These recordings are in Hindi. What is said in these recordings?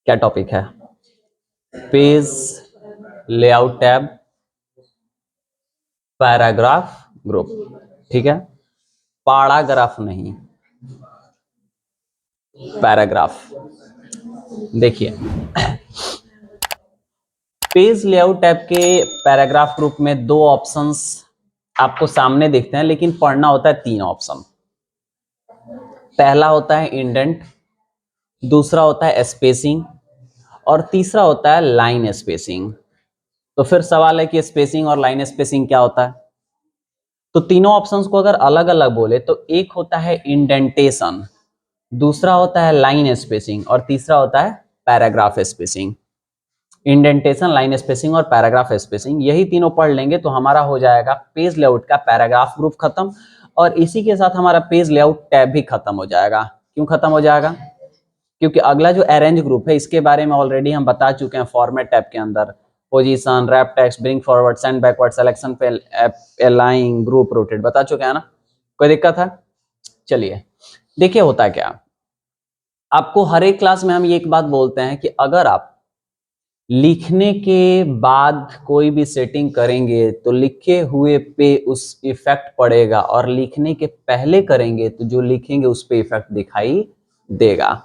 क्या टॉपिक है? Page layout tab, paragraph group. ठीक है, पाराग्राफ नहीं, पैराग्राफ। देखिए, पेज लेआउट टैब के पैराग्राफ ग्रुप में दो ऑप्शंस आपको सामने दिखते हैं, लेकिन पढ़ना होता है तीन ऑप्शन। पहला होता है इंडेंट, दूसरा होता है स्पेसिंग, और तीसरा होता है लाइन स्पेसिंग। तो फिर सवाल है कि स्पेसिंग और लाइन स्पेसिंग क्या होता है? तो तीनों ऑप्शंस को अगर अलग अलग बोले तो एक होता है इंडेंटेशन, दूसरा होता है लाइन स्पेसिंग, और तीसरा होता है paragraph spacing. Indentation, line spacing और पैराग्राफ स्पेसिंग, यही तीनों पढ़ लेंगे तो हमारा हो जाएगा पेज लेआउट का पैराग्राफ ग्रुप खत्म, और इसी के साथ हमारा पेज लेआउट टैब भी खत्म हो जाएगा। क्यों खत्म हो जाएगा? क्योंकि अगला जो अरेंज ग्रुप है इसके बारे में ऑलरेडी हम बता चुके हैं फॉर्मेट टैब के अंदर। Position, wrap text, bring forward, send backward, selection पे अलाइन, ग्रुप रोटेट, बता चुके हैं ना? कोई दिक्कत है? चलिए देखिए होता क्या। आपको हर एक क्लास में हम ये एक बात बोलते हैं कि अगर आप लिखने के बाद कोई भी सेटिंग करेंगे तो लिखे हुए पे उस इफेक्ट पड़ेगा, और लिखने के पहले करेंगे तो जो लिखेंगे उस पे इफेक्ट दिखाई देगा।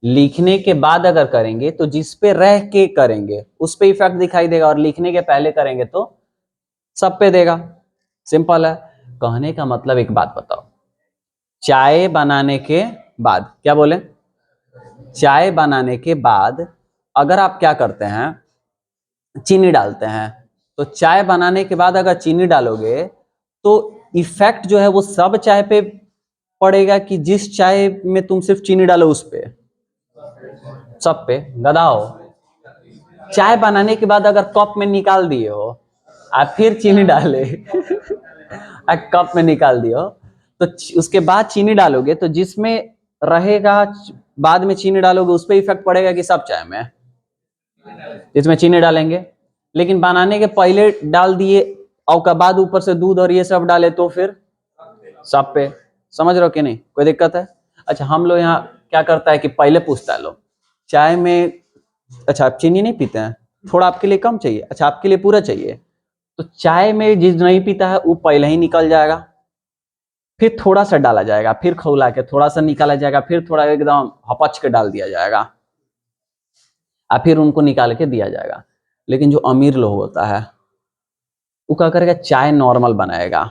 लिखने के बाद अगर करेंगे तो जिस पे रह के करेंगे उस पे इफेक्ट दिखाई देगा, और लिखने के पहले करेंगे तो सब पे देगा। सिंपल है। कहने का मतलब एक बात बताओ, चाय बनाने के बाद, क्या बोले? चाय बनाने के बाद अगर आप क्या करते हैं, चीनी डालते हैं, तो चाय बनाने के बाद अगर चीनी डालोगे तो इफेक्ट जो है वो सब चाय पे पड़ेगा कि जिस चाय में तुम सिर्फ चीनी डालो उस पे? सब पे। गधा हो। चाय बनाने के बाद अगर कप में निकाल दिए हो, आप फिर चीनी डाले कप में निकाल दिए हो, तो उसके बाद चीनी डालोगे तो जिसमें रहेगा बाद में चीनी डालोगे उस पर इफेक्ट पड़ेगा कि सब चाय में? जिसमें चीनी डालेंगे। लेकिन बनाने के पहले डाल दिए और के बाद ऊपर से दूध और ये सब डाले तो फिर सब पे। समझ रहे हो कि नहीं? कोई दिक्कत है? अच्छा, हम लोग यहाँ क्या करता है कि पहले पूछता है लोग चाय में, अच्छा आप चीनी नहीं पीते हैं, थोड़ा आपके लिए कम चाहिए, अच्छा आपके लिए पूरा चाहिए, तो चाय में जिस नहीं पीता है वो पहले ही निकल जाएगा, फिर थोड़ा सा डाला जाएगा, फिर खौला के थोड़ा सा निकाला जाएगा, फिर थोड़ा एकदम हपच के डाल दिया जाएगा, और फिर उनको निकाल के दिया जाएगा। लेकिन जो अमीर लोग होता है वो क्या करेगा, चाय नॉर्मल बनाएगा,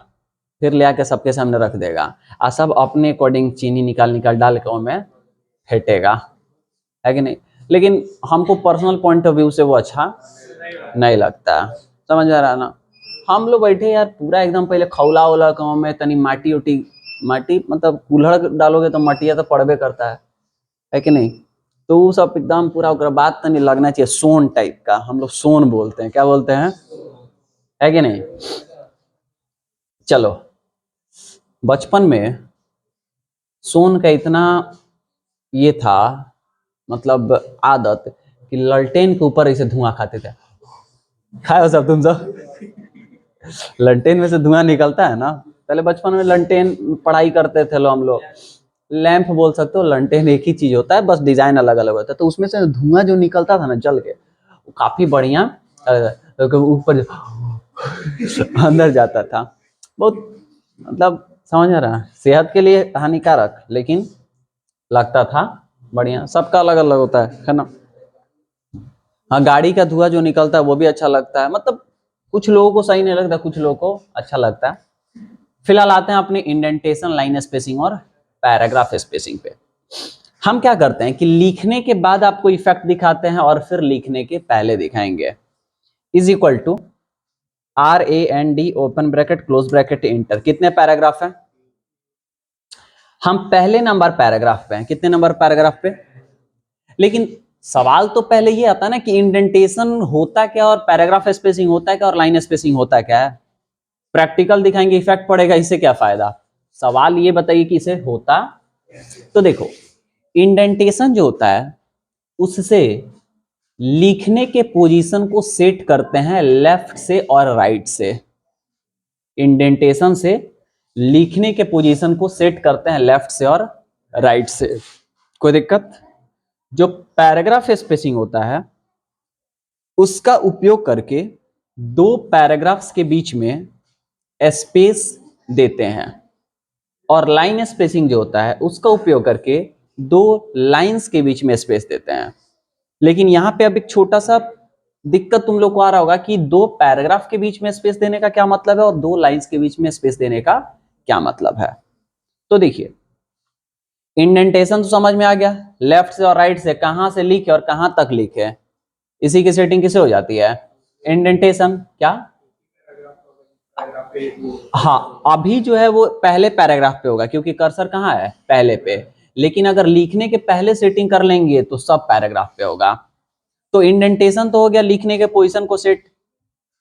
फिर ले आके सबके सामने रख देगा, और सब अपने अकॉर्डिंग चीनी निकाल निकाल डाल के उनमें फेंटेगा, है कि नहीं? लेकिन हमको पर्सनल पॉइंट ऑफ व्यू से वो अच्छा नहीं लगता है। समझ आ रहा है ना? हम लोग बैठे यार पूरा एकदम पहले खौला उला गाँव में तनी माटी उटी, माटी मतलब कुल्हड़ डालोगे तो मटिया तो पड़बे करता है कि नहीं? तो वो सब एकदम पूरा ओकरा बाद तनी लगना चाहिए सोन टाइप का, हम लोग सोन बोलते हैं, क्या बोलते हैं, है कि नहीं? चलो, बचपन में सोन का इतना ये था, मतलब आदत, कि ललटेन के ऊपर ऐसे धुआं खाते थे। खाए हो सब तुम सब? ललटेन में से धुआं निकलता है ना। पहले बचपन में ललटेन पढ़ाई करते थे हम लोग, लैंप बोल सकते हो, ललटेन एक ही चीज होता है, बस डिजाइन अलग अलग होता है। तो उसमें से धुआं जो निकलता था ना जल के, वो काफी बढ़िया ऊपर अंदर जाता था। बहुत मतलब समझ आ रहा है, सेहत के लिए हानिकारक लेकिन लगता था बढ़िया। सबका अलग अलग होता है ना? हाँ, गाड़ी का धुआं जो निकलता है वो भी अच्छा लगता है, मतलब कुछ लोगों को सही नहीं लगता, कुछ लोगों को अच्छा लगता है। फिलहाल आते हैं अपने इंडेंटेशन, लाइन स्पेसिंग और पैराग्राफ स्पेसिंग पे। हम क्या करते हैं कि लिखने के बाद आपको इफेक्ट दिखाते हैं और फिर लिखने के पहले दिखाएंगे। Is equal to RAND open bracket close bracket enter. कितने पैराग्राफ हैं? हम पहले नंबर पैराग्राफ पे हैं। कितने नंबर पैराग्राफ पे? लेकिन सवाल तो पहले ये आता है ना कि इंडेंटेशन होता क्या और पैराग्राफ स्पेसिंग होता क्या और लाइन स्पेसिंग होता क्या है। प्रैक्टिकल दिखाएंगे, इफेक्ट पड़ेगा, इससे क्या फायदा? सवाल ये बताइए कि इसे होता। तो देखो, इंडेंटेशन जो होता है उससे लिखने के पोजीशन को सेट करते हैं लेफ्ट से और राइट से। इंडेंटेशन से लिखने के पोजीशन को सेट करते हैं लेफ्ट से और राइट से। कोई दिक्कत? जो पैराग्राफ स्पेसिंग होता है उसका उपयोग करके दो पैराग्राफ्स के बीच में स्पेस देते हैं, और लाइन स्पेसिंग जो होता है उसका उपयोग करके दो लाइंस के बीच में स्पेस देते हैं। लेकिन यहां पे अब एक छोटा सा दिक्कत तुम लोग को आ रहा होगा कि दो पैराग्राफ के बीच में स्पेस देने का क्या मतलब है और दो लाइंस के बीच में स्पेस देने का क्या मतलब है। तो देखिए, इंडेंटेशन तो समझ में आ गया, लेफ्ट से और राइट से कहां से लिखे और कहां तक लिखे, इसी की सेटिंग किसे हो जाती है, इंडेंटेशन। क्या, हाँ, अभी जो है वो पहले पैराग्राफ पे होगा क्योंकि कर्सर कहाँ है, पहले पे। लेकिन अगर लिखने के पहले सेटिंग कर लेंगे तो सब पैराग्राफ पे होगा। तो इंडेंटेशन तो हो गया लिखने के पोजीशन को सेट।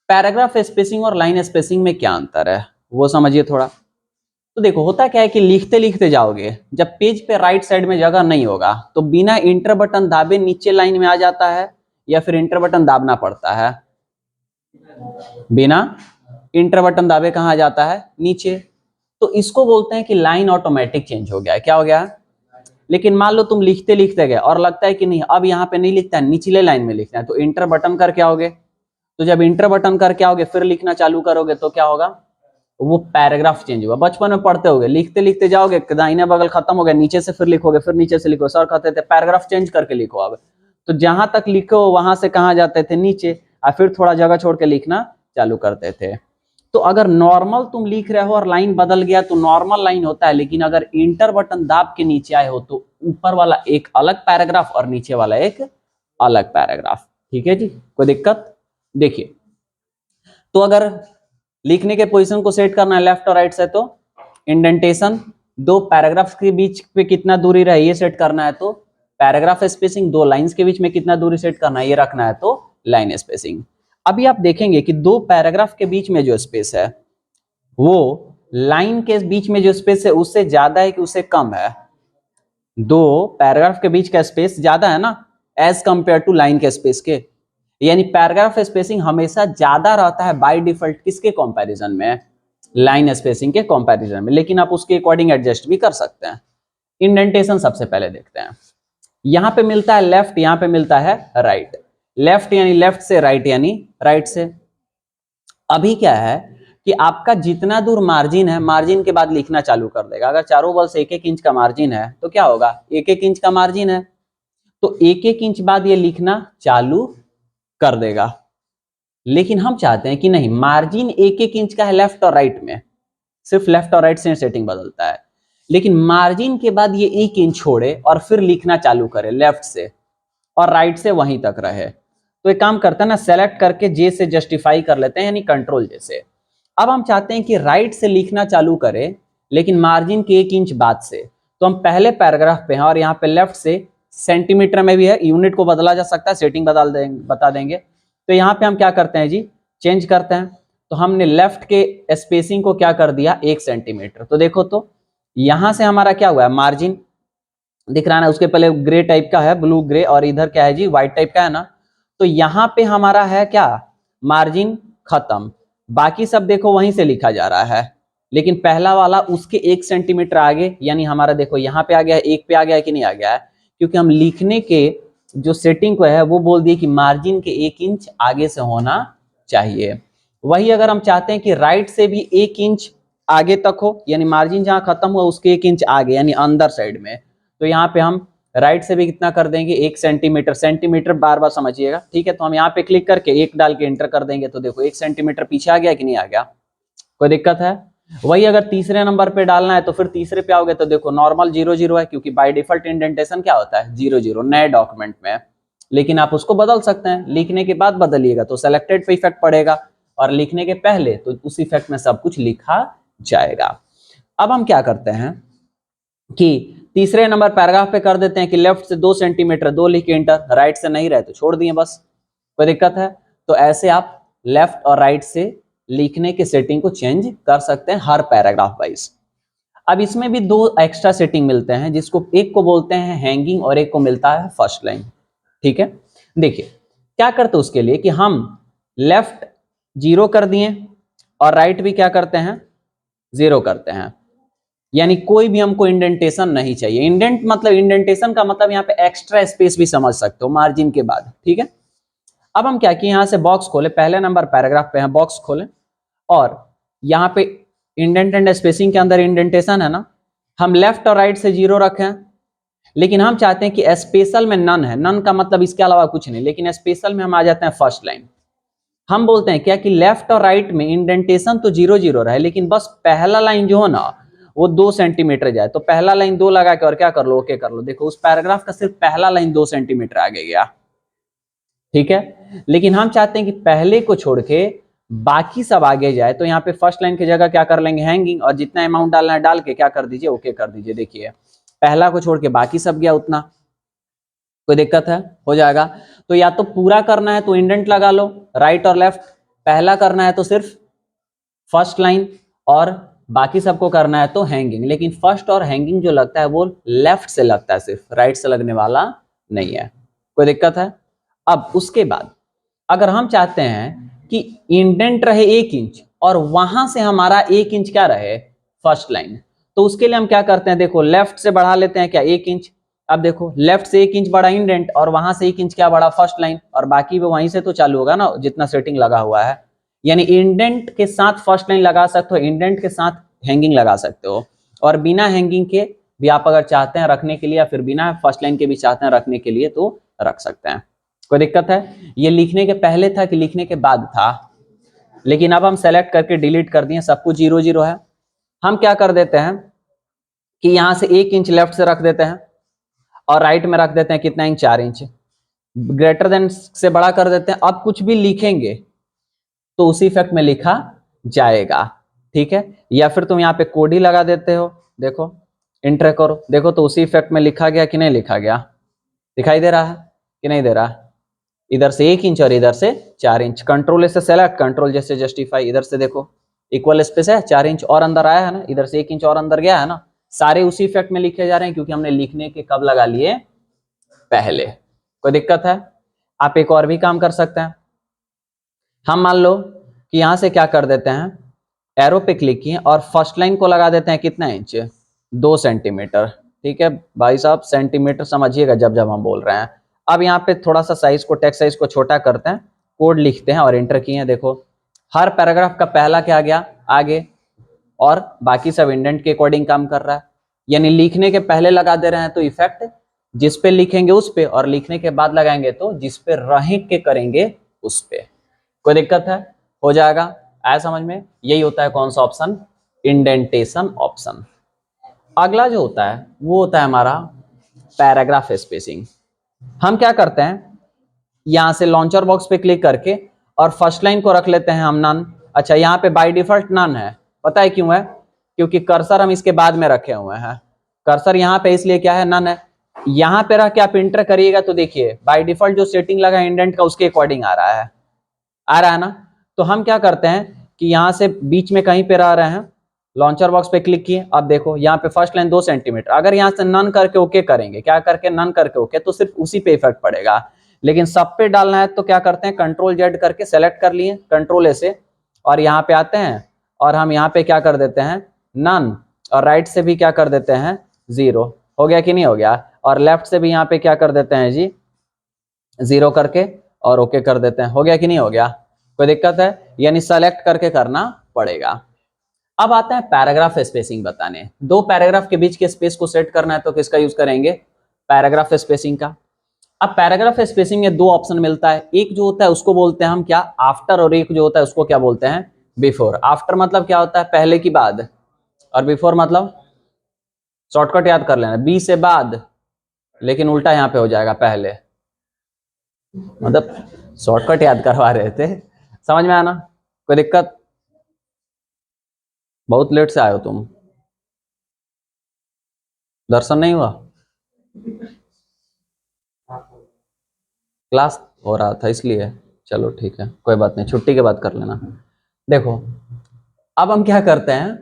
पैराग्राफ स्पेसिंग और लाइन स्पेसिंग में क्या अंतर है वो समझिए थोड़ा। तो देखो, होता क्या है कि लिखते लिखते जाओगे, जब पेज पे राइट साइड में जगह नहीं होगा तो बिना इंटर बटन दाबे नीचे लाइन में आ जाता है, या फिर इंटर बटन दाबना पड़ता है, बिना इंटर बटन दाबे कहां आ जाता है, नीचे। तो इसको बोलते हैं कि लाइन ऑटोमेटिक चेंज हो गया है। क्या हो गया? लेकिन मान लो तुम लिखते लिखते गए और लगता है कि नहीं अब यहाँ पे नहीं लिखता है, निचले लाइन में लिखना है, तो इंटर बटन करके आओगे। तो जब इंटर बटन करके आओगे फिर लिखना चालू करोगे तो क्या होगा, वो पैराग्राफ चेंज होगा। बचपन में पढ़ते होगे, लिखते लिखते जाओगे, दाहिने बगल खत्म हो गया, नीचे से फिर लिखोगे, फिर नीचे से लिखो, सर कहते थे पैराग्राफ चेंज करके लिखो। अब तो जहां तक लिखो वहां से कहां जाते थे, नीचे, और फिर थोड़ा जगह छोड़ के लिखना चालू करते थे। तो अगर नॉर्मल तुम लिख रहे हो और लाइन बदल गया तो नॉर्मल लाइन होता है, लेकिन अगर इंटर बटन दाब के नीचे आए हो तो ऊपर वाला एक अलग पैराग्राफ और नीचे वाला एक अलग पैराग्राफ। ठीक है जी, कोई दिक्कत? देखिए, तो अगर लिखने के पोजीशन को सेट करना है लेफ्ट और राइट से, तो इंडेंटेशन दो पैराग्राफ के बीच पे कितना दूरी रहे ये सेट करना है, तो पैराग्राफ स्पेसिंग दो लाइंस के बीच में कितना दूरी सेट करना है ये रखना है, तो लाइन स्पेसिंग। अभी आप देखेंगे कि दो पैराग्राफ के बीच में जो स्पेस है वो लाइन के बीच में जो स्पेस है उससे ज्यादा है कि उससे कम है? दो पैराग्राफ के बीच का स्पेस ज्यादा है ना, एज कंपेयर टू लाइन के स्पेस के। यानी पैराग्राफ स्पेसिंग हमेशा ज्यादा रहता है बाय डिफॉल्ट किसके कंपैरिजन में, लाइन स्पेसिंग के कंपैरिजन में। लेकिन आप उसके अकॉर्डिंग एडजस्ट भी कर सकते हैं। इंडेंटेशन सबसे पहले देखते हैं। यहां पे मिलता है लेफ्ट, यहां पे मिलता है राइट। लेफ्ट यानी लेफ्ट से, राइट यानी राइट से। अभी क्या है कि आपका जितना दूर मार्जिन है, मार्जिन के बाद लिखना चालू कर देगा। अगर चारों बल से एक एक इंच का मार्जिन है तो क्या होगा, एक एक इंच का मार्जिन है तो एक एक इंच बाद ये लिखना चालू कर देगा। लेकिन हम चाहते हैं कि नहीं, मार्जिन एक एक इंच का है लेफ्ट और राइट में, सिर्फ लेफ्ट और राइट से सेटिंग बदलता है। लेकिन मार्जिन के बाद ये एक इंच छोड़े और फिर लिखना चालू करे लेफ्ट से, और राइट से वहीं तक रहे। तो एक काम करते हैं ना, सेलेक्ट करके जे से जस्टिफाई कर लेते हैं, यानी कंट्रोल जे से। अब हम चाहते हैं कि राइट से लिखना चालू करे लेकिन मार्जिन के एक इंच बाद से। तो हम पहले पैराग्राफ पे हैं और यहाँ पे लेफ्ट से सेंटीमीटर में भी है, यूनिट को बदला जा सकता है, सेटिंग बता देंगे। तो यहाँ पे हम क्या करते हैं जी, चेंज करते हैं। तो हमने लेफ्ट के स्पेसिंग को क्या कर दिया, 1 सेंटीमीटर। तो देखो, तो यहां से हमारा क्या हुआ है, मार्जिन दिख रहा है ना, उसके पहले ग्रे टाइप का है, ब्लू ग्रे, और इधर क्या है जी, व्हाइट टाइप का है ना। तो यहाँ पे हमारा है क्या, मार्जिन खत्म। बाकी सब देखो वहीं से लिखा जा रहा है, लेकिन पहला वाला उसके 1 सेंटीमीटर आगे, यानी हमारा देखो यहाँ पे आ गया है, एक पे आ गया है कि नहीं आ गया है, क्योंकि हम लिखने के जो सेटिंग को है वो बोल दिए कि मार्जिन के 1 इंच आगे से होना चाहिए। वही अगर हम चाहते हैं कि राइट से भी 1 इंच आगे तक हो, यानी मार्जिन जहां खत्म हुआ उसके 1 इंच आगे, यानी अंदर साइड में, तो यहाँ पे हम राइट से भी कितना कर देंगे, 1 सेंटीमीटर। सेंटीमीटर बार बार समझिएगा, ठीक है। तो हम यहाँ पे क्लिक करके एक डाल के एंटर कर देंगे, तो देखो 1 सेंटीमीटर पीछे आ गया कि नहीं आ गया, कोई दिक्कत है? वही अगर तीसरे नंबर पे डालना है तो फिर तीसरे पे आओगे तो देखो नॉर्मल 0 0 है, क्योंकि बाय डिफॉल्ट इंडेंटेशन क्या होता है, 0 0 नए डॉक्यूमेंट में। लेकिन आप उसको बदल सकते हैं, लिखने के बाद बदलिएगा तो सेलेक्टेड पे इफेक्ट पड़ेगा, और लिखने के पहले तो उस इफेक्ट में सब कुछ लिखा जाएगा। अब हम क्या करते हैं कि तीसरे नंबर पैराग्राफ पे कर देते हैं कि लेफ्ट से 2 सेंटीमीटर, 2 लिख के एंटर, राइट से नहीं रहे तो छोड़ दिए बस, कोई दिक्कत है? तो ऐसे आप लेफ्ट और राइट से लिखने के सेटिंग को चेंज कर सकते हैं हर पैराग्राफ वाइज। अब इसमें भी दो एक्स्ट्रा सेटिंग मिलते हैं, जिसको एक को बोलते हैं हैंगिंग और एक को मिलता है फर्स्ट लाइन। ठीक है, देखिए क्या करते हैं उसके लिए कि हम लेफ्ट 0 कर दिए और राइट भी क्या करते हैं, 0 करते हैं। यानी कोई भी हमको इंडेंटेशन नहीं चाहिए। इंडेंट मतलब, इंडेंटेशन का मतलब यहाँ पे एक्स्ट्रा स्पेस भी समझ सकते हो मार्जिन के बाद, ठीक है। अब हम क्या किए, यहां से बॉक्स खोले, पहले नंबर पैराग्राफ पे है, बॉक्स खोले और यहाँ पे इंडेंट एंड स्पेसिंग के अंदर इंडेंटेशन है ना, हम लेफ्ट और राइट से 0 रखें, लेकिन हम चाहते हैं कि स्पेशल में नन है, नन का मतलब इसके अलावा कुछ नहीं, लेकिन स्पेशल में हम आ जाते हैं फर्स्ट लाइन। हम बोलते हैं क्या कि लेफ्ट और राइट में इंडेंटेशन तो 0 0 रहे, लेकिन बस पहला लाइन जो हो ना वो 2 सेंटीमीटर जाए, तो पहला लाइन 2 लगा के और क्या कर लो, ओके कर लो। देखो उस पैराग्राफ का सिर्फ पहला लाइन 2 सेंटीमीटर आगे गया, ठीक है। लेकिन हम चाहते हैं कि पहले को छोड़ के बाकी सब आगे जाए, तो यहाँ पे फर्स्ट लाइन की जगह क्या कर लेंगे, हैंगिंग, और जितना अमाउंट डालना है डाल के क्या कर दीजिए, ओके कर दीजिए। देखिए पहला को छोड़ के बाकी सब गया उतना, कोई दिक्कत है, हो जाएगा। तो या तो पूरा करना है तो इंडेंट लगा लो राइट और लेफ्ट, पहला करना है तो सिर्फ फर्स्ट लाइन, और बाकी सबको करना है तो हैंगिंग। लेकिन फर्स्ट और हैंगिंग जो लगता है वो लेफ्ट से लगता है, सिर्फ राइट से लगने वाला नहीं है, कोई दिक्कत है। अब उसके बाद अगर हम चाहते हैं कि इंडेंट रहे 1 इंच और वहां से हमारा 1 इंच क्या रहे, फर्स्ट लाइन, तो उसके लिए हम क्या करते हैं, देखो लेफ्ट से बढ़ा लेते हैं क्या, 1 इंच। अब देखो लेफ्ट से 1 इंच बढ़ा इंडेंट, और वहां से 1 इंच क्या बढ़ा, फर्स्ट लाइन, और बाकी भी वहीं से तो चालू होगा ना जितना सेटिंग लगा हुआ है। यानी इंडेंट के साथ फर्स्ट लाइन लगा सकते हो, इंडेंट के साथ हैंगिंग लगा सकते हो, और बिना हैंगिंग के भी आप अगर चाहते हैं रखने के लिए, या फिर बिना फर्स्ट लाइन के भी चाहते हैं रखने के लिए तो रख सकते हैं, कोई दिक्कत है। ये लिखने के पहले था कि लिखने के बाद था, लेकिन अब हम सेलेक्ट करके डिलीट कर दिए, सब कुछ 0 0 है। हम क्या कर देते हैं कि यहां से 1 इंच लेफ्ट से रख देते हैं, और राइट में रख देते हैं कितना इंच, 4 इंच, ग्रेटर देन से बड़ा कर देते हैं। अब कुछ भी लिखेंगे तो उसी इफेक्ट में लिखा जाएगा, ठीक है। या फिर तुम यहाँ पे कोड ही लगा देते हो, देखो इंटर करो, देखो तो उसी इफेक्ट में लिखा गया कि नहीं लिखा गया, दिखाई दे रहा है कि नहीं दे रहा। इधर से 1 इंच और इधर से 4 इंच, कंट्रोल से सेलेक्ट, कंट्रोल जैसे जस्टिफाई, इधर से देखो इक्वल स्पेस है, 4 इंच और अंदर आया है ना, इधर से 1 इंच और अंदर गया है ना, सारे उसी इफेक्ट में लिखे जा रहे हैं क्योंकि हमने लिखने के कब लगा लिए, पहले। कोई दिक्कत है। आप एक और भी काम कर सकते हैं, हम मान लो कि यहां से क्या कर देते हैं, एरो पे क्लिक किए और फर्स्ट लाइन को लगा देते हैं कितना इंच, 2 सेंटीमीटर, ठीक है भाई साहब, सेंटीमीटर समझिएगा जब जब हम बोल रहे हैं। अब यहाँ पे थोड़ा सा साइज को, टेक्स्ट साइज को छोटा करते हैं, कोड लिखते हैं और एंटर किए हैं। देखो हर पैराग्राफ का पहला क्या गया आगे, और बाकी सब इंडेंट के अकॉर्डिंग काम कर रहा है। यानी लिखने के पहले लगा दे रहे हैं तो इफेक्ट जिस पे लिखेंगे उस पे, और लिखने के बाद लगाएंगे तो जिस पे रह के करेंगे उस पे। कोई दिक्कत है, हो जाएगा, आया समझ में। यही होता है कौन सा ऑप्शन, इंडेंटेशन ऑप्शन। अगला जो होता है वो होता है हमारा पैराग्राफ स्पेसिंग। हम क्या करते हैं, यहां से लॉन्चर बॉक्स पे क्लिक करके और फर्स्ट लाइन को रख लेते हैं हम नन। अच्छा यहाँ पे बाय डिफॉल्ट नन है, पता है क्यों है, क्योंकि कर्सर हम इसके बाद में रखे हुए हैं, कर्सर यहाँ पे इसलिए क्या है, नन है। यहाँ पे रख के आप इंटर करिएगा तो देखिए बाय डिफॉल्ट जो सेटिंग लगा इंडेंट का उसके अकॉर्डिंग आ रहा है, आ रहा है ना। तो हम क्या करते हैं कि यहां से बीच में कहीं पे रह रहे हैं, लॉन्चर बॉक्स पे क्लिक किए, अब देखो यहाँ पे फर्स्ट लाइन 2 सेंटीमीटर, अगर यहाँ से नन करके ओके करेंगे, क्या करके नन करके ओके, तो सिर्फ उसी पे इफेक्ट पड़ेगा। लेकिन सब पे डालना है तो क्या करते हैं, कंट्रोल जेड करके सेलेक्ट कर लिए, कंट्रोल ए से, और यहाँ पे आते हैं और हम यहाँ पे क्या कर देते हैं, नन, और राइट से भी क्या कर देते हैं 0, हो गया कि नहीं हो गया, और लेफ्ट से भी यहाँ पे क्या कर देते हैं जी 0 करके और ओके कर देते हैं, हो गया कि नहीं हो गया, कोई दिक्कत है। यानी सेलेक्ट करके करना पड़ेगा। अब आता है पैराग्राफ स्पेसिंग बताने, 2 पैराग्राफ के बीच के स्पेस को सेट करना है तो किसका यूज करेंगे, पैराग्राफ स्पेसिंग का। अब पैराग्राफ स्पेसिंग में 2 ऑप्शन मिलता है, एक जो होता है उसको बोलते हैं हम क्या, आफ्टर, और एक जो होता है उसको क्या बोलते हैं, बिफोर। आफ्टर मतलब क्या होता है, पहले की बाद, और बिफोर मतलब शॉर्टकट याद कर लेना, बी से बाद, लेकिन उल्टा यहाँ पे हो जाएगा पहले, मतलब शॉर्टकट याद करवा रहे थे, समझ में आना, कोई दिक्कत। बहुत लेट से आए हो तुम, दर्शन नहीं हुआ, क्लास हो रहा था इसलिए, चलो ठीक है कोई बात नहीं, छुट्टी के बाद कर लेना। देखो अब हम क्या करते हैं,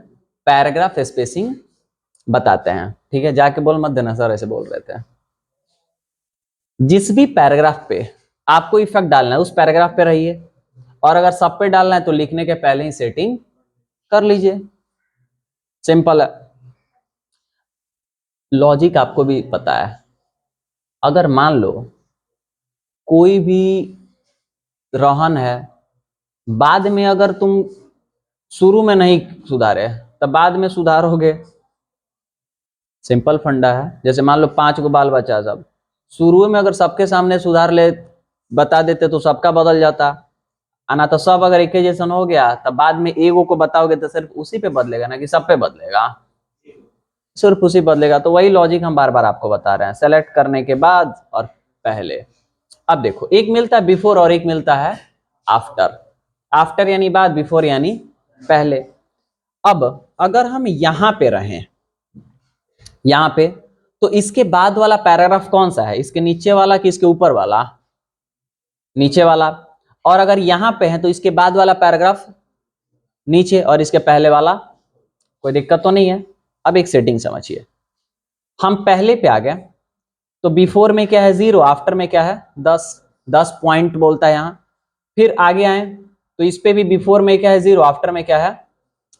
पैराग्राफ स्पेसिंग बताते हैं, ठीक है, जाके बोल मत देना सर ऐसे बोल रहे थे। जिस भी पैराग्राफ पे आपको इफेक्ट डालना है उस पैराग्राफ पे रहिए, और अगर सब पे डालना है तो लिखने के पहले ही सेटिंग कर लीजिए, सिंपल है। लॉजिक आपको भी पता है, अगर मान लो कोई भी रोहन है, बाद में अगर तुम शुरू में नहीं सुधारे तब बाद में सुधारोगे, सिंपल फंडा है। जैसे मान लो 5 को बाल बचा, सब शुरू में अगर सबके सामने सुधार ले बता देते तो सबका बदल जाता, आना तो सब अगर एक ही जैसा हो गया तब बाद में एगो को बताओगे तो सिर्फ उसी पे बदलेगा ना कि सब पे बदलेगा, सिर्फ उसी बदलेगा। तो वही लॉजिक हम बार बार आपको बता रहे हैं, सेलेक्ट करने के बाद और पहले। अब देखो, एक मिलता है बिफोर और एक मिलता है आफ्टर। आफ्टर यानी बाद, बिफोर यानी पहले। अब अगर हम यहां पे रहें, यहां पे, तो इसके बाद वाला पैराग्राफ कौन सा है, इसके नीचे वाला कि इसके ऊपर वाला? नीचे वाला। और अगर यहां पे है तो इसके बाद वाला पैराग्राफ नीचे और इसके पहले वाला, कोई दिक्कत तो नहीं है। अब एक सेटिंग समझिए, हम पहले पे आ गए तो बिफोर में क्या है 0, आफ्टर में क्या है 10, 10 पॉइंट बोलता है यहां। फिर आगे आए तो इस पे भी बिफोर में क्या है 0, आफ्टर में क्या है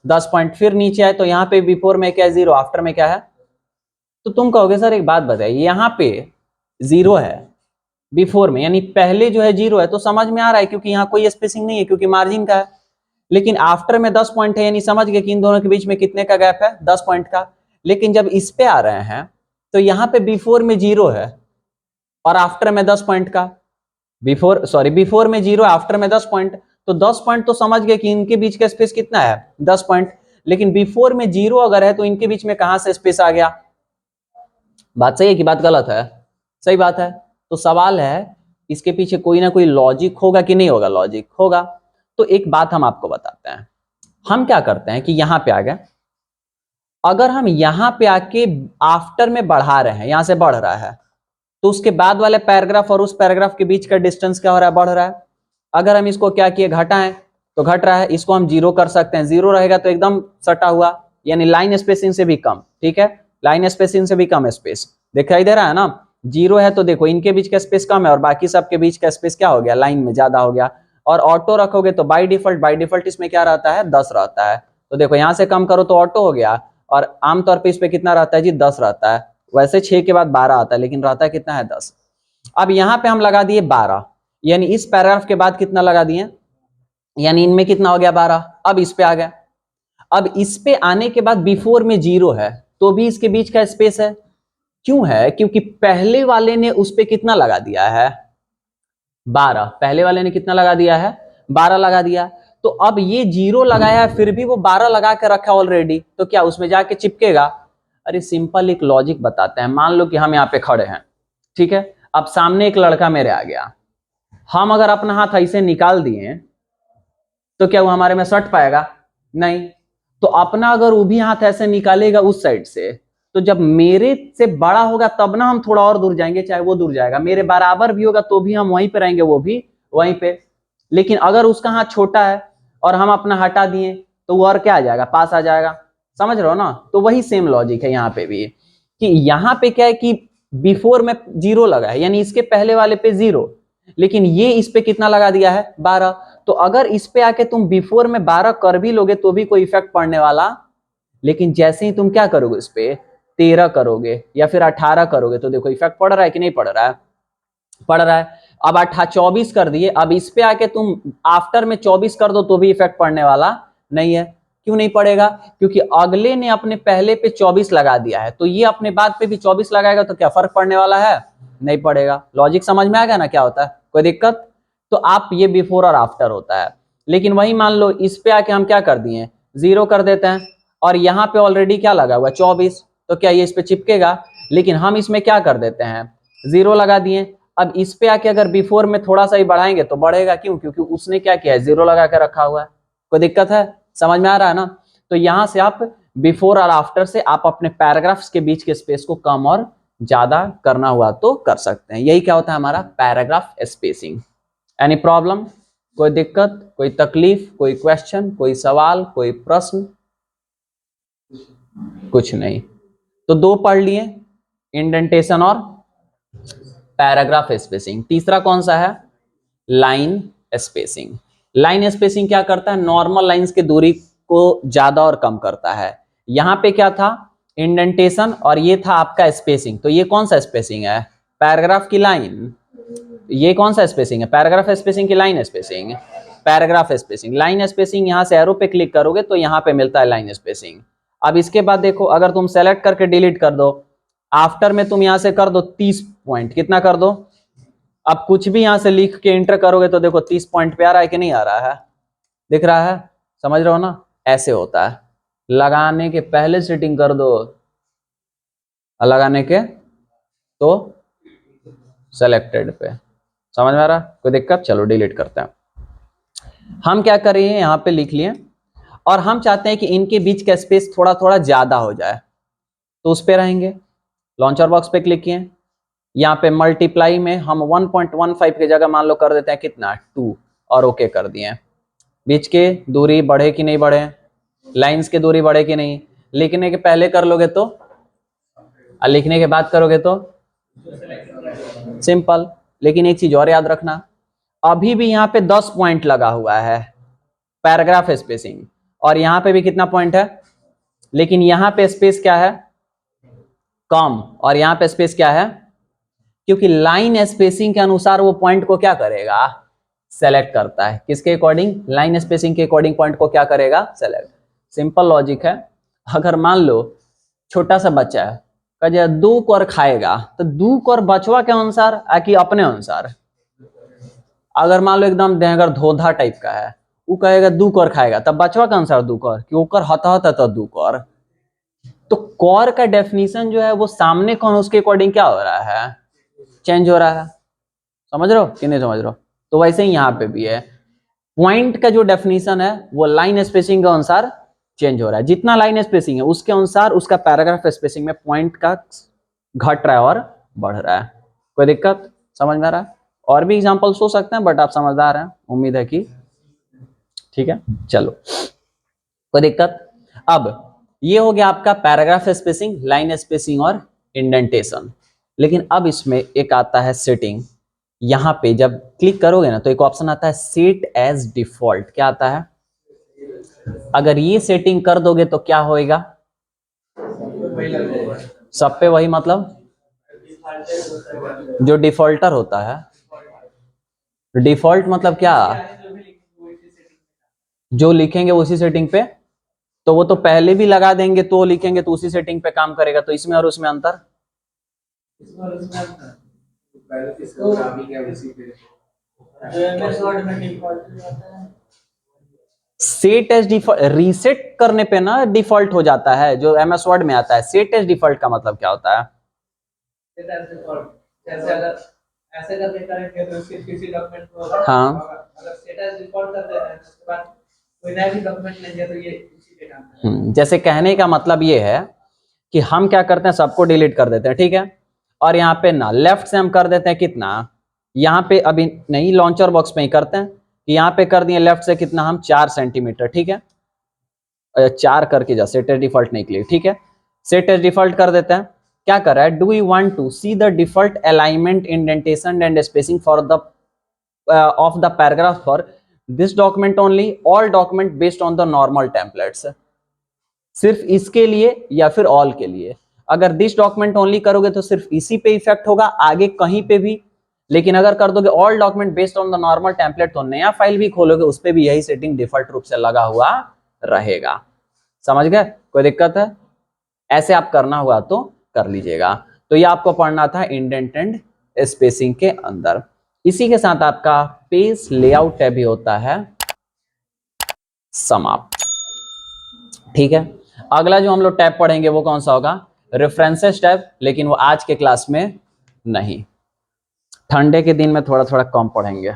10 पॉइंट। फिर नीचे आए तो यहाँ पे बिफोर में क्या है 0, आफ्टर में क्या है। तो तुम कहोगे सर एक बात बताइए, यहाँ पे 0 है बिफोर में, यानी पहले जो है 0 है, तो समझ में आ रहा है क्योंकि यहाँ कोई स्पेसिंग नहीं है, क्योंकि मार्जिन का है। लेकिन आफ्टर में 10 पॉइंट है, यानी समझ गए कि इन दोनों के बीच में कितने का गैप है, 10 पॉइंट का। लेकिन जब इस पे आ रहे हैं तो यहाँ पे बिफोर में 0 है और आफ्टर में 10 पॉइंट का, बिफोर में 0, आफ्टर में 10 पॉइंट। तो 10 पॉइंट तो समझ गए कि इनके बीच का स्पेस कितना है 10 पॉइंट। लेकिन बिफोर में 0 अगर है तो इनके बीच में कहां से स्पेस आ गया? बात सही है कि बात गलत है? सही बात है। तो सवाल है, इसके पीछे कोई ना कोई लॉजिक होगा कि नहीं होगा? लॉजिक होगा। तो एक बात हम आपको बताते हैं, हम क्या करते हैं कि यहां पे आ गए, अगर हम यहां पे आके आफ्टर में बढ़ा रहे हैं, यहां से बढ़ रहा है, तो उसके बाद वाले पैराग्राफ और उस पैराग्राफ के बीच का डिस्टेंस क्या हो रहा है? बढ़ रहा है। अगर हम इसको क्या किए, घटाएं, तो घट रहा है। इसको हम 0 कर सकते हैं, 0 रहेगा तो एकदम सटा हुआ, यानी लाइन स्पेसिंग से भी कम। ठीक है, लाइन स्पेसिंग से भी कम स्पेस दिखाई दे रहा है ना। 0 है तो देखो इनके बीच का स्पेस कम है और बाकी सबके बीच का स्पेस क्या हो गया, लाइन में ज्यादा हो गया। और ऑटो रखोगे तो बाई डिफॉल्ट इसमें क्या रहता है 10 रहता है। तो देखो यहां से कम करो तो ऑटो हो गया, और आमतौर पर इस पे कितना रहता है जी 10 रहता है। वैसे 6 के बाद 12 आता है, लेकिन रहता है कितना है 10। अब यहां पे हम लगा दिए 12, यानी इस पैराग्राफ के बाद कितना लगा दिए, यानी इनमें कितना हो गया 12। अब इस पे आ गया, अब इस पे आने के बाद बिफोर में 0 है तो भी इसके बीच का स्पेस है। क्यों है? क्योंकि पहले वाले ने उस पे कितना लगा दिया है 12, पहले वाले ने कितना लगा दिया है 12 लगा दिया। तो अब ये 0 लगाया है फिर भी वो 12 लगा के रखा ऑलरेडी, तो क्या उसमें जाके चिपकेगा? अरे सिंपल एक लॉजिक बताते हैं। मान लो कि हम यहाँ पे खड़े हैं, ठीक है, अब सामने एक लड़का मेरे आ गया, हम अगर अपना हाथ ऐसे निकाल दिए तो क्या वो हमारे में सट पाएगा? नहीं। तो अपना अगर वो भी हाथ ऐसे निकालेगा उस साइड से, तो जब मेरे से बड़ा होगा तब ना हम थोड़ा और दूर जाएंगे, चाहे वो दूर जाएगा। मेरे बराबर भी होगा तो भी हम वहीं पे रहेंगे, वो भी वहीं पे। लेकिन अगर उसका हाथ छोटा है और हम अपना हटा दिए तो वो और क्या आ जाएगा, पास आ जाएगा। समझ रहे हो ना? तो वही सेम लॉजिक है यहाँ पे भी, कि यहाँ पे क्या है कि बिफोर में 0 लगा है, यानी इसके पहले वाले पे 0, लेकिन ये इस पे कितना लगा दिया है 12। तो अगर इस पे आके तुम बिफोर में 12 कर भी लोगे तो भी कोई इफेक्ट पड़ने वाला, लेकिन जैसे ही तुम क्या करोगे इस पे 13 करोगे या फिर 18 करोगे तो देखो इफेक्ट पड़ रहा है कि नहीं पड़ रहा है? पड़ रहा है। अब 24 कर दिए, अब इस पे आके तुम आफ्टर में 24 कर दो तो भी इफेक्ट पड़ने वाला नहीं है। क्यों नहीं पड़ेगा? क्योंकि अगले ने अपने पहले पे 24 लगा दिया है, तो ये अपने बाद पे भी 24 लगाएगा, तो क्या फर्क पड़ने वाला है? नहीं पड़ेगा। लॉजिक समझ में आ गया ना क्या होता है? कोई दिक्कत? तो आप ये बिफोर और आफ्टर होता है। लेकिन वही मान लो इस पे आके हम क्या कर दिए 0 कर देते हैं, और यहाँ पे ऑलरेडी क्या लगा हुआ 24, तो क्या ये इस पे चिपकेगा? लेकिन हम इसमें क्या कर देते हैं 0 लगा दिए। अब इस पे आके अगर बिफोर में थोड़ा सा ही बढ़ाएंगे तो बढ़ेगा। क्यों? क्योंकि उसने क्या किया है 0 लगा के रखा हुआ है। कोई दिक्कत है? समझ में आ रहा है ना? तो यहां से आप बिफोर और आफ्टर से आप अपने पैराग्राफ्स के बीच के स्पेस को कम और ज्यादा करना हुआ तो कर सकते हैं। यही क्या होता है हमारा पैराग्राफ स्पेसिंग। Any problem? कोई दिक्कत, कोई तकलीफ, कोई क्वेश्चन, कोई सवाल, कोई प्रश्न? कुछ नहीं। तो 2 पढ़ लिए, इंडेंटेशन और पैराग्राफ स्पेसिंग। तीसरा कौन सा है? Line spacing. लाइन स्पेसिंग क्या करता है? नॉर्मल लाइंस की दूरी को ज्यादा और कम करता है। यहां पे क्या था इंडेंटेशन और ये था आपका स्पेसिंग। तो ये कौन सा स्पेसिंग है? पैराग्राफ की लाइन। ये कौन सा स्पेसिंग है? पैराग्राफ स्पेसिंग की line spacing? Paragraph spacing. Line spacing यहां से एरो पे क्लिक करोगे तो यहां पे मिलता है लाइन स्पेसिंग। अब इसके बाद देखो, अगर तुम सेलेक्ट करके डिलीट कर दो, आफ्टर में तुम यहां से कर दो 30 पॉइंट, कितना कर दो? अब कुछ भी यहां से लिख के एंटर करोगे तो देखो 30 पॉइंट पे आ रहा है कि नहीं आ रहा है? दिख रहा है? समझ रहे हो ना? ऐसे होता है। लगाने के पहले सेटिंग कर दो, लगाने के तो सेलेक्टेड पे। समझ में आ रहा? कोई दिक्कत? चलो डिलीट करते हैं। हम क्या कर रहे हैं, यहां पे लिख लिए और हम चाहते हैं कि इनके बीच का स्पेस थोड़ा थोड़ा ज्यादा हो जाए, तो उस पे रहेंगे, लॉन्चर बॉक्स पे क्लिक किए, यहाँ पे मल्टीप्लाई में हम 1.15 की जगह मान लो कर देते हैं कितना, 2, और ओके कर दिए। बीच के दूरी बढ़े कि नहीं बढ़े, लाइंस की दूरी बढ़े कि नहीं, लिखने के पहले कर लोगे तो, और लिखने के बाद करोगे तो सिंपल। लेकिन एक चीज और याद रखना, अभी भी यहाँ पे 10 पॉइंट लगा हुआ है पैराग्राफ स्पेसिंग, और यहाँ पे भी कितना पॉइंट है, लेकिन यहाँ पे स्पेस क्या है, कम, और यहाँ पे स्पेस क्या है, क्योंकि लाइन स्पेसिंग के अनुसार वो पॉइंट को क्या करेगा, सेलेक्ट करता है। किसके अकॉर्डिंग? लाइन स्पेसिंग के अकॉर्डिंग पॉइंट को क्या करेगा, सेलेक्ट। सिंपल लॉजिक है। अगर मान लो छोटा सा बच्चा है, कहे 2 कोर खाएगा, तो 2 कोर बचवा के अनुसार कि अपने अनुसार? अगर मान लो एकदम देहगर धोधा टाइप का है, वो कहेगा 2 कोर खाएगा, तब बचवा के अनुसार 2 कोर, कि ओकर हता तो 2 कोर। तो कोर का डेफिनेशन जो है वो सामने कौन, उसके अकॉर्डिंग क्या हो रहा है, चेंज हो रहा है। समझ रहे हो कि नहीं समझ रहे हो? तो वैसे ही यहाँ पे भी है, पॉइंट का जो डेफिनेशन है वो लाइन स्पेसिंग के अनुसार चेंज हो रहा है। जितना लाइन स्पेसिंग है उसके अनुसार उसका पैराग्राफ स्पेसिंग में पॉइंट का घट रहा है और बढ़ रहा है। कोई दिक्कत? समझ में आ रहा है? और भी एग्जांपल्स हो सकते हैं, बट आप समझदार हैं, उम्मीद है कि ठीक है। चलो, कोई दिक्कत? अब ये हो गया आपका पैराग्राफ स्पेसिंग, लाइन स्पेसिंग और इंडेंटेशन। लेकिन अब इसमें एक आता है सेटिंग। यहां पे जब क्लिक करोगे ना तो एक ऑप्शन आता है सेट एज डिफॉल्ट। क्या आता है? अगर ये सेटिंग कर दोगे तो क्या होएगा, सब पे वही, मतलब जो डिफॉल्टर होता है, डिफॉल्ट मतलब क्या, जो लिखेंगे उसी सेटिंग पे, तो वो तो पहले भी लगा देंगे, तो लिखेंगे तो उसी सेटिंग पे काम करेगा। तो इसमें और उसमें अंतर, सेट एज डिफॉल्ट रीसेट करने पे ना डिफॉल्ट हो जाता है, जो एमएस वर्ड में आता है। सेट एज डिफॉल्ट का मतलब क्या होता है, जैसे अगर ऐसे करके करेंगे तो किसी डॉक्यूमेंट को होगा, हाँ, अगर सेट एज डिफॉल्ट कर देते हैं तो उसके बाद कोई नया भी डॉक्यूमेंट लेंगे तो ये इसी पे काम है। जैसे कहने का मतलब ये है कि हम क्या करते हैं, सबको डिलीट कर देते हैं, ठीक है, और यहाँ पे ना लेफ्ट से हम कर देते हैं कितना, यहाँ पे अभी नहीं, लॉन्चर बॉक्स पे ही करते हैं कि यहाँ पे कर दिए लेफ्ट से कितना, हम 4 सेंटीमीटर, ठीक है, 4 करके जा, सेट एज डिफॉल्ट नहीं क्लियर, ठीक है, सेट एज डिफॉल्ट कर देते हैं। क्या कर रहा है, do you want to see the default alignment, indentation and spacing for the of the paragraph for this document only, all document based on the normal templates. सिर्फ इसके लिए या फिर ऑल के लिए? अगर दिस डॉक्यूमेंट ओनली करोगे तो सिर्फ इसी पे इफेक्ट होगा, आगे कहीं पे भी। लेकिन अगर कर दोगे all document based on the normal template, तो नया फाइल भी खोलोगे उस पे भी यही सेटिंग डिफॉल्ट रूप से लगा हुआ रहेगा। समझ गए? कोई दिक्कत है? ऐसे आप करना हुआ तो कर लीजिएगा। तो ये आपको पढ़ना था इंडेंट एंड स्पेसिंग के अंदर। इसी के साथ आपका पेज लेआउट टैब भी होता है समाप्त। ठीक है, अगला जो हम लोग टैब पढ़ेंगे वो कौन सा होगा, रेफरेंसेस टैब, लेकिन वो आज के क्लास में नहीं, ठंडे के दिन में थोड़ा थोड़ा कम पढ़ेंगे।